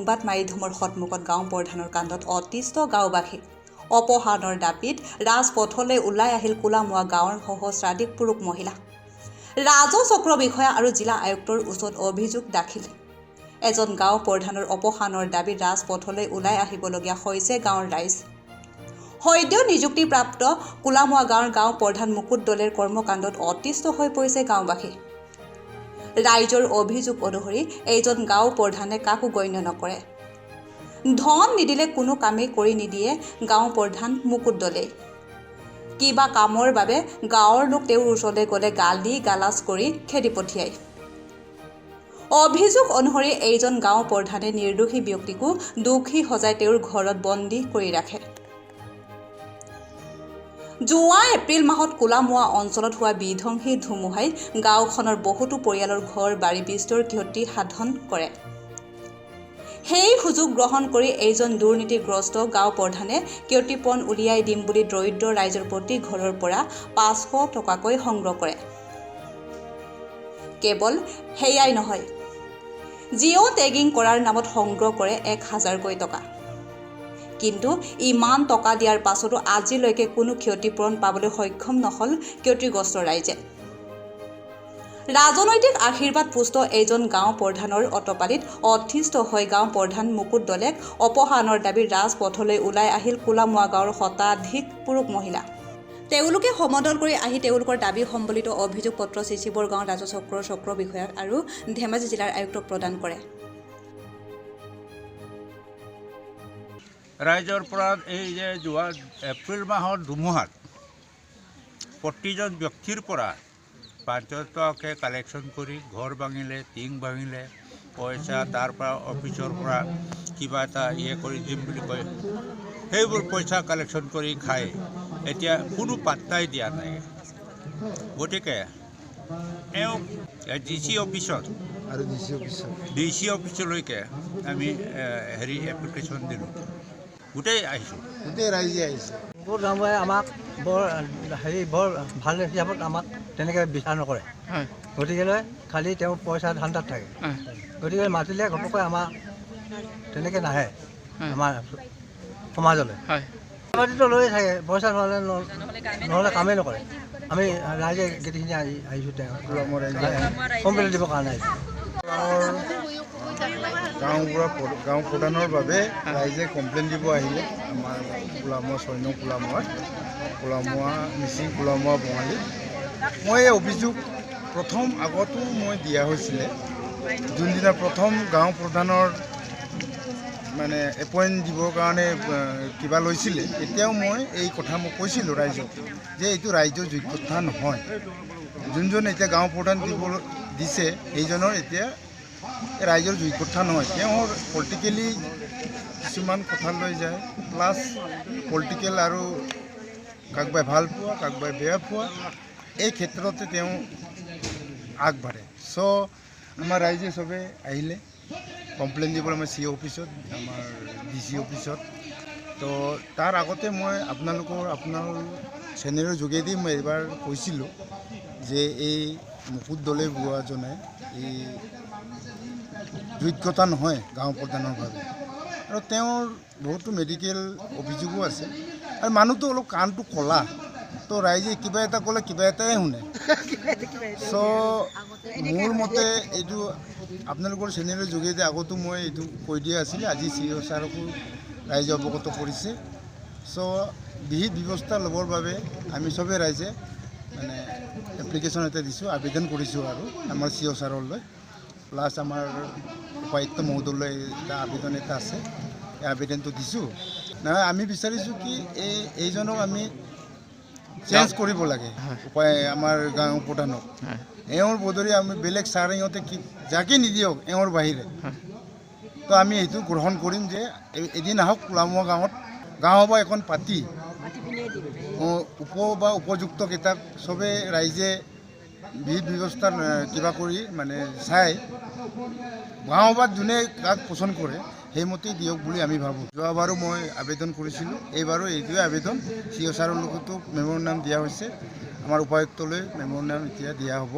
সংবাদ মাধ্যমৰ সন্মুখত গাঁও প্ৰধানৰ কাণ্ডত অতিষ্ঠ গাঁওবাসী অপহৰণৰ দাবীত ৰাজপথলৈ ওলাই আহিল কোলামুৱা গাঁৱৰ সহস্ৰাধিক পুৰুষ মহিলা ৰাজহ চক্ৰ বিষয়া আৰু জিলা আয়ুক্তৰ ওচৰত অভিযোগ দাখিল এজন গাঁও প্ৰধানৰ অপহৰণৰ দাবীত ৰাজপথলৈ ওলাই আহিবলগীয়া হৈছে গাঁৱৰ ৰাইজ সদ্য নিযুক্তিপ্ৰাপ্ত কোলামুৱা গাঁৱৰ গাঁও প্ৰধান মুকুট দলেৰ কৰ্মকাণ্ডত অতিষ্ঠ হৈ পৰিছে গাঁওবাসী ৰাইজৰ অভিযোগ অনুসৰি এইজন গাঁও প্ৰধানে কাকো গণ্য নকৰে ধন নিদিলে কোনো কামেই কৰি নিদিয়ে গাঁও প্ৰধান মুকুট দলে কিবা কামৰ বাবে গাঁৱৰ লোক তেওঁৰ ওচৰলৈ গ'লে গালি গালাজ কৰি খেদি পঠিয়ায় অভিযোগ অনুসৰি এইজন গাঁও প্ৰধানে নিৰ্দোষী ব্যক্তিকো দোষী সজাই তেওঁৰ ঘৰত বন্দী কৰি ৰাখে যোৱা এপ্ৰিল মাহত কোলামুৱা অঞ্চলত হোৱা বিধ্বংসী ধুমুহাই গাঁওখনৰ বহুতো পৰিয়ালৰ ঘৰ বাৰী বিস্তৰ ক্ষতি সাধন কৰে সেই সুযোগ গ্ৰহণ কৰি এইজন দুৰ্নীতিগ্ৰস্ত গাঁও প্ৰধানে ক্ষতিপূৰণ উলিয়াই দিম বুলি দৰিদ্ৰ ৰাইজৰ প্ৰতি ঘৰৰ পৰা 500 টকাকৈ সংগ্ৰহ কৰে কেৱল সেয়াই নহয় জিঅ' টেগিং কৰাৰ নামত সংগ্ৰহ কৰে 1000কৈ টকা কিন্তু ইমান টকা দিয়াৰ পাছতো আজিলৈকে কোনো ক্ষতিপূৰণ পাবলৈ সক্ষম নহল ক্ষতিগ্ৰস্ত ৰাইজে ৰাজনৈতিক আশীৰ্বাদ পুষ্ট এইজন গাঁও প্ৰধানৰ অটপালিত অতিষ্ঠ হৈ গাঁও প্ৰধান মুকুট দলেক অপহৰণৰ দাবীত ৰাজপথলৈ ওলাই আহিল কোলামুৱা গাঁৱৰ শতাধিক পুৰুষ মহিলা তেওঁলোকে সমদল কৰি আহি তেওঁলোকৰ দাবী সম্বলিত অভিযোগ পত্ৰ চিচিবৰ গাঁৱৰ ৰাজহ চক্ৰ বিষয়াক আৰু ধেমাজি জিলাৰ আয়ুক্তক প্ৰদান কৰে ৰাইজৰ পৰা এই যে যোৱা এপ্ৰিল মাহৰ ধুমুহাত প্ৰতিজন ব্যক্তিৰ পৰা 500 টকাকৈ কালেকশ্যন কৰি ঘৰ ভাঙিলে টিং ভাঙিলে পইচা তাৰ পৰা অফিচৰ পৰা কিবা এটা কৰি দিম বুলি কয় সেইবোৰ পইচা কালেকশ্যন কৰি খায় এতিয়া কোনো পাত্তাই দিয়া নাই গতিকে এওঁক ডিচি অফিচত আৰু ডিচি অফিচলৈকে আমি এপ্লিকেশ্যন দিলোঁ গোটেই ৰাইজে আহিছে বহুত গাঁওবুঢ়াই আমাক বৰ ভাল হিচাপত আমাক তেনেকৈ বিচাৰ নকৰে গতিকেলৈ খালি তেওঁ পইচা ধান্দাত থাকে গতিকে মাতিলে ঘপককৈ আমাক তেনেকৈ নাহে আমাৰ সমাজলৈ মাটিটো লৈ থাকে পইচা নহ'লে কামেই নকৰে আমি ৰাইজে গোটেইখিনি আহিছোঁ তেওঁ কমপ্লেইন দিবৰ কাৰণে আহিছোঁ গাঁও প্ৰধানৰ বাবে ৰাইজে কমপ্লেইন দিব আহিলে আমাৰ কোলামুৱা 6 নং কোলামুৱা মিচিং কোলামুৱা বঙালী মই এই অভিযোগ প্ৰথম আগতো মই দিয়া হৈছিলে যোনদিনা প্ৰথম গাঁও প্ৰধানৰ মানে এপইণ্ট দিবৰ কাৰণে কিবা লৈছিলে এতিয়াও মই এই কথা মই কৈছিলোঁ ৰাইজক যে এইটো ৰাইজৰ যোগ্যতা নহয় যোনজন এতিয়া গাঁও প্ৰধান দিছে সেইজনৰ এতিয়া ৰাইজৰ যোগ্যতা নহয় তেওঁৰ পলিটিকেলি কিছুমান কথা লৈ যায় প্লাছ পলিটিকেল আৰু কাকবাই ভাল পোৱা কাকবাই বেয়া পোৱা এই ক্ষেত্ৰতে তেওঁ আগবাঢ়ে চ' আমাৰ ৰাইজে চবে আহিলে কমপ্লেইন দিবলৈ আমাৰ চি অফিচত আমাৰ ডিচি অফিচত তো তাৰ আগতে মই আপোনাৰ চেনেলৰ যোগেদি মই এবাৰ কৈছিলোঁ যে এই মুকুট দলে বুঢ়াজনে এই যোগ্যতা নহয় গাঁও প্ৰধানৰ বাবে আৰু তেওঁৰ বহুতো মেডিকেল অভিযোগো আছে আৰু মানুহটো অলপ কাণটো ক'লা তো ৰাইজে কিবা এটা ক'লে কিবা এটাই শুনে চ' মোৰ মতে এইটো আপোনালোকৰ চেনেলৰ যোগেদি আগতো মই এইটো কৈ দিয়া আছিলে আজি CEO ছাৰকো ৰাইজে অৱগত কৰিছে চ' বিহিত ব্যৱস্থা ল'বৰ বাবে আমি চবেই ৰাইজে মানে এপ্লিকেশ্যন এটা দিছোঁ আবেদন কৰিছোঁ আৰু আমাৰ CEO ছাৰলৈ প্লাছ আমাৰ উপায়ুক্ত মহোদয়লৈ এটা আবেদন এটা আছে এই আবেদনটো দিছোঁ নহয় আমি বিচাৰিছোঁ কি এইজনক আমি চেঞ্জ কৰিব লাগে আমাৰ গাঁও প্ৰধানক এওঁৰ বদলি আমি বেলেগ ছাৰ ইহঁতে যাকে নিদিয়ক এওঁৰ বাহিৰে তো আমি সেইটো গ্ৰহণ কৰিম যে এদিন আহক কোলামুৱা গাঁও সভা এখন পাতি উপযুক্ত কেইটাক চবে ৰাইজে বিহিত ব্যৱস্থাৰ কিবা কৰি মানে চাই গাঁও সভাত যোনে কাক পচন্দ কৰে সেইমতেই দিয়ক বুলি আমি ভাবোঁ যোৱাবাৰো মই আবেদন কৰিছিলোঁ এইবাৰো এইটোৱে আবেদন CEO ছাৰৰ লগতো মেম'ৰ নাম দিয়া হৈছে আমাৰ উপায়ুক্তলৈ মেম'ৰ নাম এতিয়া দিয়া হ'ব